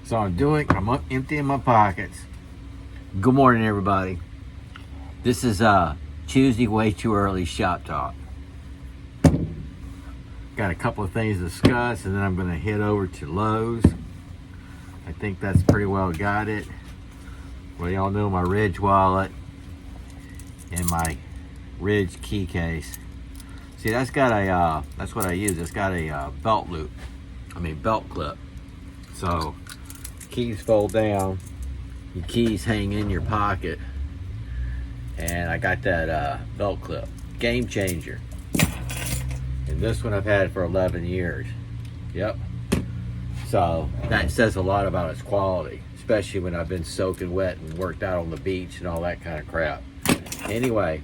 So I'm doing, I'm emptying my pockets. Good morning, everybody. This is Tuesday way too early shop talk. Got a couple of things to discuss, and then I'm going to head over to Lowe's. I think that's pretty well got it. Well, y'all know my Ridge wallet and my Ridge key case. See, that's got a, that's what I use. It's got a belt clip. So, keys fold down, your keys hang in your pocket, and I got that belt clip. Game changer. And this one I've had for 11 years. Yep. So, that says a lot about its quality, especially when I've been soaking wet and worked out on the beach and all that kind of crap. Anyway,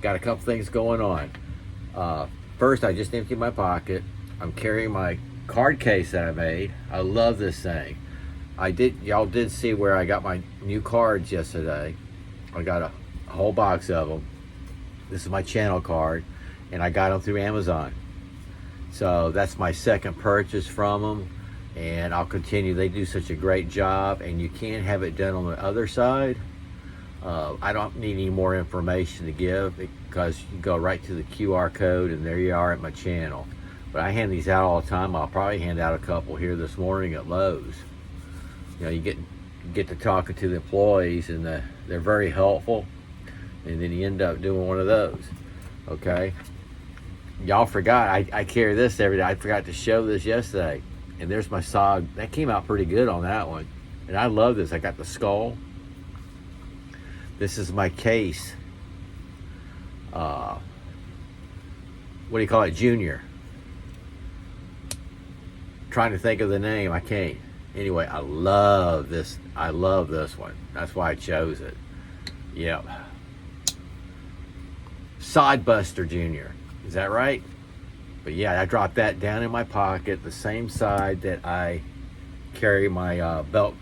got a couple things going on. First, I just emptied my pocket. I'm carrying my card case that I made. I love this thing. Y'all did see where I got my new cards yesterday. I got a whole box of them. This is my channel card, and I got them through Amazon. So that's my second purchase from them, and I'll continue. They do such a great job, and you can have it done on the other side. I don't need any more information to give because you go right to the QR code, and there you are at my channel. But I hand these out all the time. I'll probably hand out a couple here this morning at Lowe's. You know, you get to talking to the employees, and they're very helpful, and then you end up doing one of those. Okay, y'all forgot I carry this every day. I forgot to show this yesterday, and there's my SOG. That came out pretty good on that one, and I love this. I got the skull. This is my case. What do you call it? Junior. Trying to think of the name, I can't. Anyway, I love this. I love this one. That's why I chose it. Yep. Sodbuster Junior. Is that right? But yeah, I dropped that down in my pocket, the same side that I carry my belt,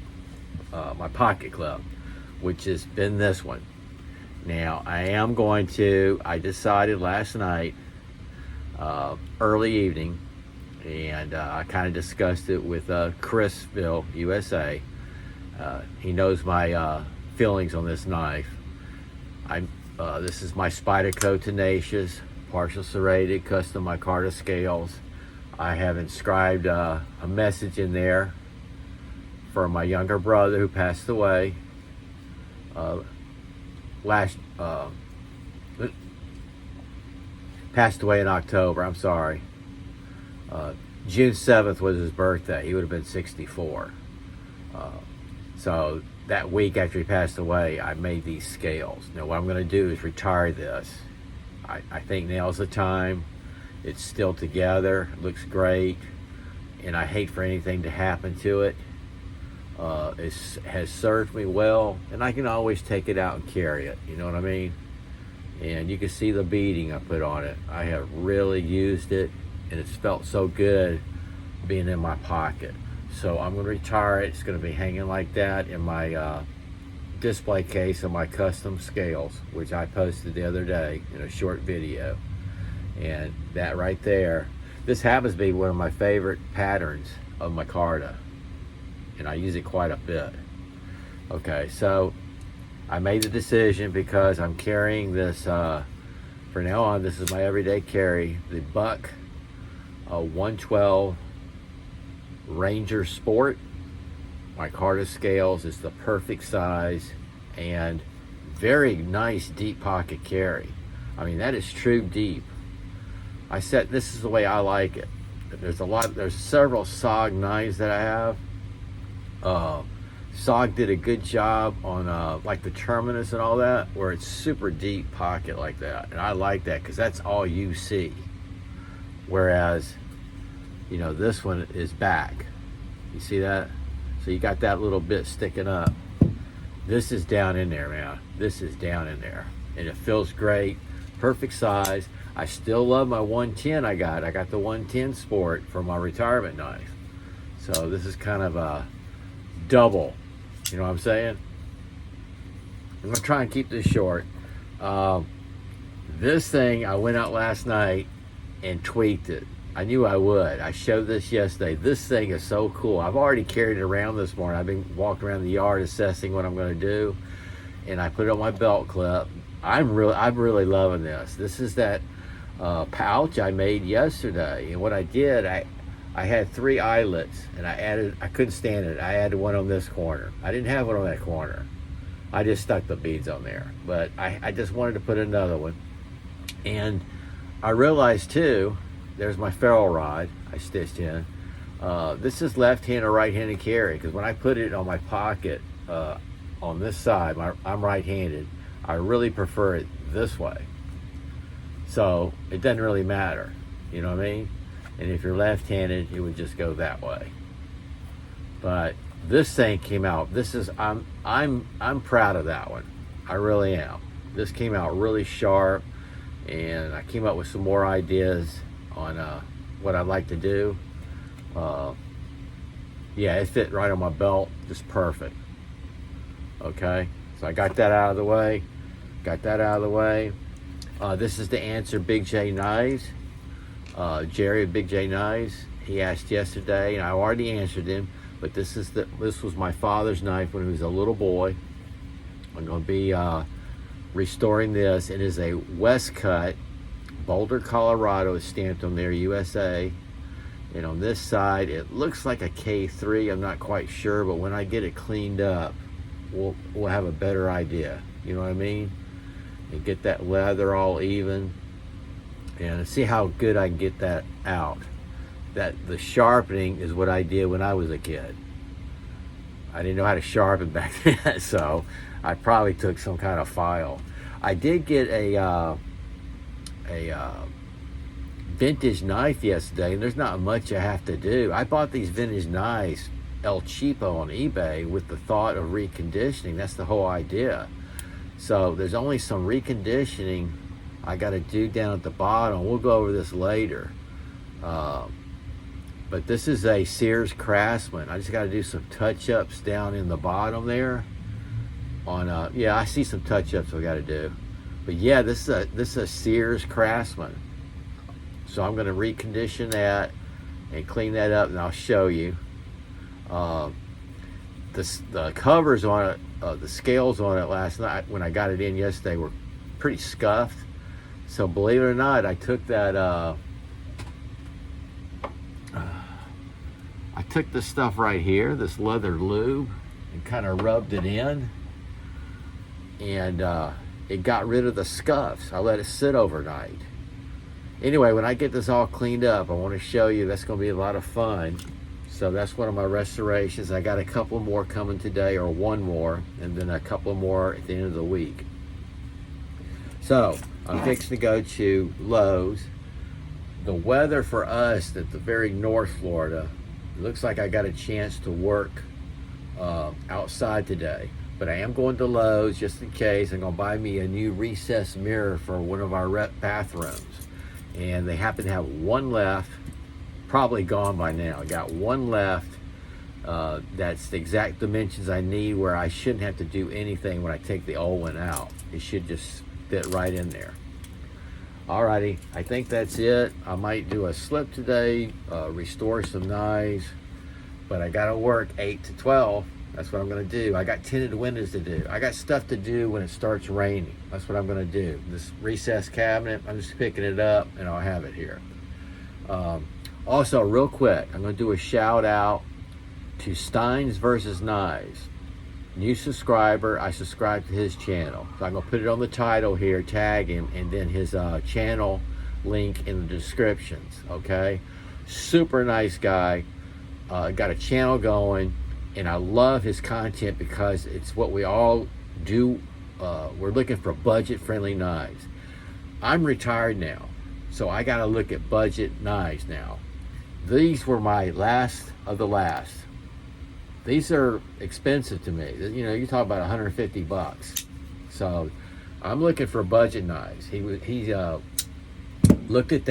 my pocket clip, which has been this one. Now, I decided last night, early evening, and I kind of discussed it with Chrisville, USA. He knows my feelings on this knife. This is my Spyderco Tenacious, partial serrated, custom micarta scales. I have inscribed a message in there for my younger brother who passed away passed away in October. I'm sorry. June 7th was his birthday. He would have been 64. So that week after he passed away, I made these scales. Now what I'm going to do is retire this. I think now's the time. It's still together. It looks great. And I hate for anything to happen to it. It has served me well, and I can always take it out and carry it. You know what I mean? And you can see the beading I put on it. I have really used it, and it's felt so good being in my pocket. So I'm going to retire it. It's going to be hanging like that in my display case of my custom scales, which I posted the other day in a short video. And that right there, this happens to be one of my favorite patterns of micarta, and I use it quite a bit. Okay, so I made the decision because I'm carrying this, for now on, this is my everyday carry, the Buck 112 Ranger Sport. Micarta scales is the perfect size and very nice deep pocket carry. I mean, that is true deep. This is the way I like it. There's several SOG knives that I have. SOG did a good job on like the Terminus and all that, where it's super deep pocket like that, and I like that because that's all you see. Whereas, you know, this one is back. You see that? So you got that little bit sticking up. This is down in there, man. This is down in there, and it feels great. Perfect size. I still love my 110 I got the 110 Sport for my retirement knife. So this is kind of a double, you know what I'm saying? I'm gonna try and keep this short. This thing, I went out last night and tweaked it. I knew I would. I showed this yesterday. This thing is so cool. I've already carried it around this morning. I've been walking around the yard assessing what I'm going to do, and I put it on my belt clip. I'm really loving this. This is that pouch I made yesterday, and what I did, I had 3 eyelets, and I couldn't stand it. I added one on this corner. I didn't have one on that corner. I just stuck the beads on there, but I just wanted to put another one. And I realized too, there's my ferrule rod I stitched in. This is left-handed or right-handed carry, because when I put it on my pocket on this side, I'm right-handed. I really prefer it this way. So it doesn't really matter, you know what I mean? And if you're left-handed, it would just go that way. But this thing came out. I'm proud of that one. I really am. This came out really sharp, and I came up with some more ideas on what I'd like to do. Yeah, it fit right on my belt, just perfect. Okay, so I got that out of the way. This is to answer Big J Knives. Jerry of Big J Knives, he asked yesterday, and I already answered him, but this was my father's knife when he was a little boy. I'm going to be restoring this. It is a Westcut, Boulder, Colorado. It's stamped on there, USA. And on this side, it looks like a K3. I'm not quite sure, but when I get it cleaned up, we'll have a better idea. You know what I mean? And get that leather all even, and see how good I can get that out. That the sharpening is what I did when I was a kid. I didn't know how to sharpen back then, so I probably took some kind of file. I did get a vintage knife yesterday, and there's not much I have to do. I bought these vintage knives El Cheapo on eBay with the thought of reconditioning. That's the whole idea. So there's only some reconditioning I got to do down at the bottom. We'll go over this later. But this is a Sears Craftsman. I just got to do some touch-ups down in the bottom there. Yeah, I see some touch-ups I got to do. But yeah, this is a Sears Craftsman. So I'm going to recondition that and clean that up, and I'll show you. The covers on it, the scales on it last night when I got it in yesterday were pretty scuffed. So believe it or not, I took that I took this stuff right here, this leather lube, and kind of rubbed it in, and it got rid of the scuffs. I let it sit overnight. Anyway, when I get this all cleaned up, I want to show you. That's going to be a lot of fun. So that's one of my restorations. I got a couple more coming today, or one more, and then a couple more at the end of the week. So I'm fixing to go to Lowe's. The weather for us at the very North Florida, it looks like I got a chance to work outside today. But I am going to Lowe's just in case. I'm going to buy me a new recessed mirror for one of our bathrooms. And they happen to have one left, probably gone by now. I got one left. That's the exact dimensions I need, where I shouldn't have to do anything when I take the old one out. It should just fit right in there. Alrighty, I think that's it. I might do a slip today, restore some knives, but I gotta work 8 to 12. That's what I'm gonna do. I got tinted windows to do. I got stuff to do when it starts raining. That's what I'm gonna do. This recessed cabinet, I'm just picking it up and I'll have it here. Also, real quick, I'm gonna do a shout out to Steins versus Knives. New subscriber, I subscribe to his channel. So I'm gonna put it on the title here, tag him, and then his channel link in the descriptions, okay? Super nice guy, got a channel going, and I love his content because it's what we all do. We're looking for budget-friendly knives. I'm retired now, so I gotta look at budget knives now. These were my last of the last. These are expensive to me. You know, you talk about 150 bucks. So I'm looking for budget knives. He looked at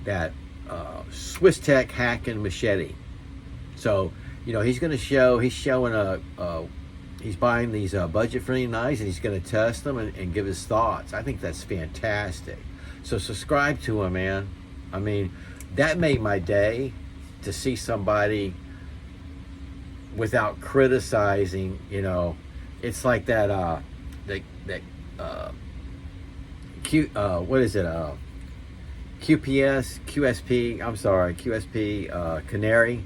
that Swiss Tech Hacken machete. So, you know, he's buying these budget-friendly knives, and he's going to test them and give his thoughts. I think that's fantastic. So subscribe to him, man. I mean, that made my day to see somebody without criticizing. You know, it's like that. What is it? QSP. I'm sorry, QSP Canary.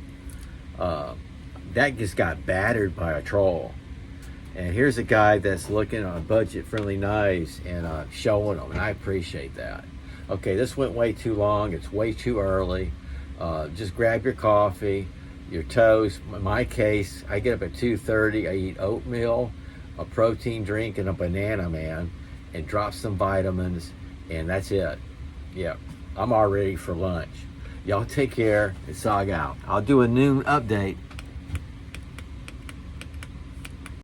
That just got battered by a troll. And here's a guy that's looking on budget-friendly knives and showing them, and I appreciate that. Okay, this went way too long. It's way too early. Just grab your coffee, your toast. In my case, I get up at 2:30. I eat oatmeal, a protein drink, and a banana, man, and drop some vitamins, and that's it. Yeah, I'm all ready for lunch. Y'all take care. It's Sog out. I'll do a noon update.